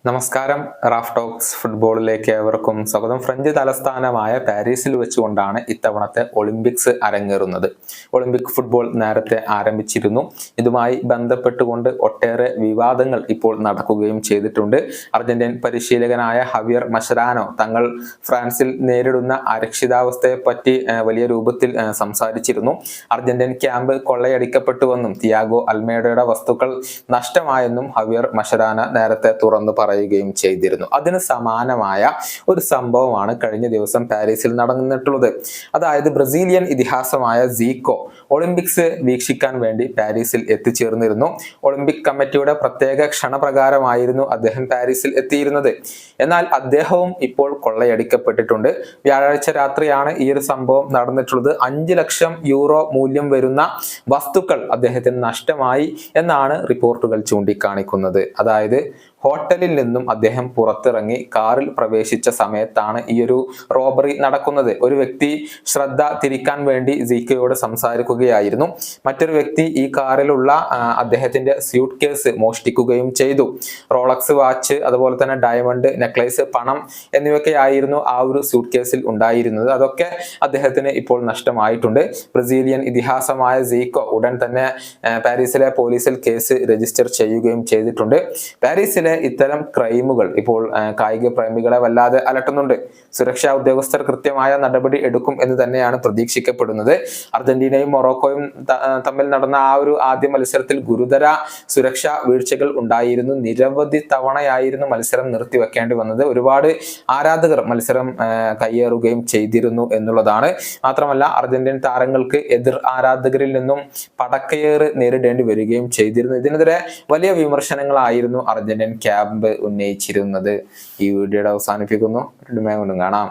നമസ്കാരം. Raf talks ഫുട്ബോളിലേക്ക് ഏവർക്കും സ്വാഗതം. ഫ്രഞ്ച് തലസ്ഥാനമായ പാരീസിൽ വെച്ചുകൊണ്ടാണ് ഇത്തവണത്തെ ഒളിമ്പിക്സ് അരങ്ങേറുന്നത്. ഒളിമ്പിക് ഫുട്ബോൾ നേരത്തെ ആരംഭിച്ചിരുന്നു. ഇതുമായി ബന്ധപ്പെട്ടുകൊണ്ട് ഒട്ടേറെ വിവാദങ്ങൾ ഇപ്പോൾ നടക്കുകയും ചെയ്തിട്ടുണ്ട്. അർജന്റീൻ പരിശീലകനായ ഹവിയർ മഷരാനോ തങ്ങൾ ഫ്രാൻസിൽ നേരിടുന്ന അരക്ഷിതാവസ്ഥയെ പറ്റി വലിയ രൂപത്തിൽ സംസാരിച്ചിരുന്നു. അർജന്റീൻ ക്യാമ്പ് കൊള്ളയടിക്കപ്പെട്ടുവെന്നും തിയാഗോ അൽമേഡയുടെ വസ്തുക്കൾ നഷ്ടമായെന്നും ഹവിയർ മഷരാന നേരത്തെ തുറന്നു പറയുകയും ചെയ്തിരുന്നു. അതിന് സമാനമായ ഒരു സംഭവമാണ് കഴിഞ്ഞ ദിവസം പാരീസിൽ നടന്നിട്ടുള്ളത്. അതായത് ബ്രസീലിയൻ ഇതിഹാസമായ സീക്കോ ഒളിമ്പിക്സ് വീക്ഷിക്കാൻ വേണ്ടി പാരീസിൽ എത്തിച്ചേർന്നിരുന്നു. ഒളിമ്പിക് കമ്മിറ്റിയുടെ പ്രത്യേക ക്ഷണപ്രകാരമായിരുന്നു അദ്ദേഹം പാരീസിൽ എത്തിയിരുന്നത്. എന്നാൽ അദ്ദേഹവും ഇപ്പോൾ കൊള്ളയടിക്കപ്പെട്ടിട്ടുണ്ട്. വ്യാഴാഴ്ച രാത്രിയാണ് ഈ ഒരു സംഭവം നടന്നിട്ടുള്ളത്. 5 ലക്ഷം യൂറോ മൂല്യം വരുന്ന വസ്തുക്കൾ അദ്ദേഹത്തിന് നഷ്ടമായി എന്നാണ് റിപ്പോർട്ടുകൾ ചൂണ്ടിക്കാണിക്കുന്നത്. അതായത് ഹോട്ടലിൽ നിന്നും അദ്ദേഹം പുറത്തിറങ്ങി കാറിൽ പ്രവേശിച്ച സമയത്താണ് ഈ ഒരു റോബറി നടക്കുന്നത്. ഒരു വ്യക്തി ശ്രദ്ധ തിരിക്കാൻ വേണ്ടി സീക്കോയോട് സംസാരിക്കുകയായിരുന്നു. മറ്റൊരു വ്യക്തി ഈ കാറിലുള്ള അദ്ദേഹത്തിന്റെ സ്യൂട്ട് കേസ് മോഷ്ടിക്കുകയും ചെയ്തു. റോളക്സ് വാച്ച്, അതുപോലെ തന്നെ ഡയമണ്ട് നെക്ലേസ്, പണം എന്നിവയൊക്കെയായിരുന്നു ആ ഒരു സ്യൂട്ട് കേസിൽ ഉണ്ടായിരുന്നത്. അതൊക്കെ അദ്ദേഹത്തിന് ഇപ്പോൾ നഷ്ടമായിട്ടുണ്ട്. ബ്രസീലിയൻ ഇതിഹാസമായ സീക്കോ ഉടൻ തന്നെ പാരീസിലെ പോലീസിൽ കേസ് രജിസ്റ്റർ ചെയ്യുകയും ചെയ്തിട്ടുണ്ട്. പാരീസിലെ ഇത്തരം ക്രൈമുകൾ ഇപ്പോൾ കായിക പ്രേമികളെ വല്ലാതെ അലട്ടുന്നുണ്ട്. സുരക്ഷാ ഉദ്യോഗസ്ഥർ കൃത്യമായ നടപടി എടുക്കും എന്ന് തന്നെയാണ് പ്രതീക്ഷിക്കപ്പെടുന്നത്. അർജന്റീനയും മൊറോക്കോയും തമ്മിൽ നടന്ന ആ ഒരു ആദ്യ മത്സരത്തിൽ ഗുരുതര സുരക്ഷാ വീഴ്ചകൾ ഉണ്ടായിരുന്നു. നിരവധി തവണയായിരുന്നു മത്സരം നിർത്തിവെക്കേണ്ടി വന്നത്. ഒരുപാട് ആരാധകർ മത്സരം കയ്യേറുകയും ചെയ്തിരുന്നു എന്നുള്ളതാണ്. മാത്രമല്ല അർജന്റീൻ താരങ്ങൾക്ക് എതിർ ആരാധകരിൽ നിന്നും പടക്കയേറ് നേരിടേണ്ടി വരികയും ചെയ്തിരുന്നു. ഇതിനെതിരെ വലിയ വിമർശനങ്ങളായിരുന്നു അർജന്റീൻ ക്യാമ്പ് ഉന്നയിച്ചിരുന്നത്. ഈ വീഡിയോയുടെ അവസാനിപ്പിക്കുന്നു. വീണ്ടും കാണാം.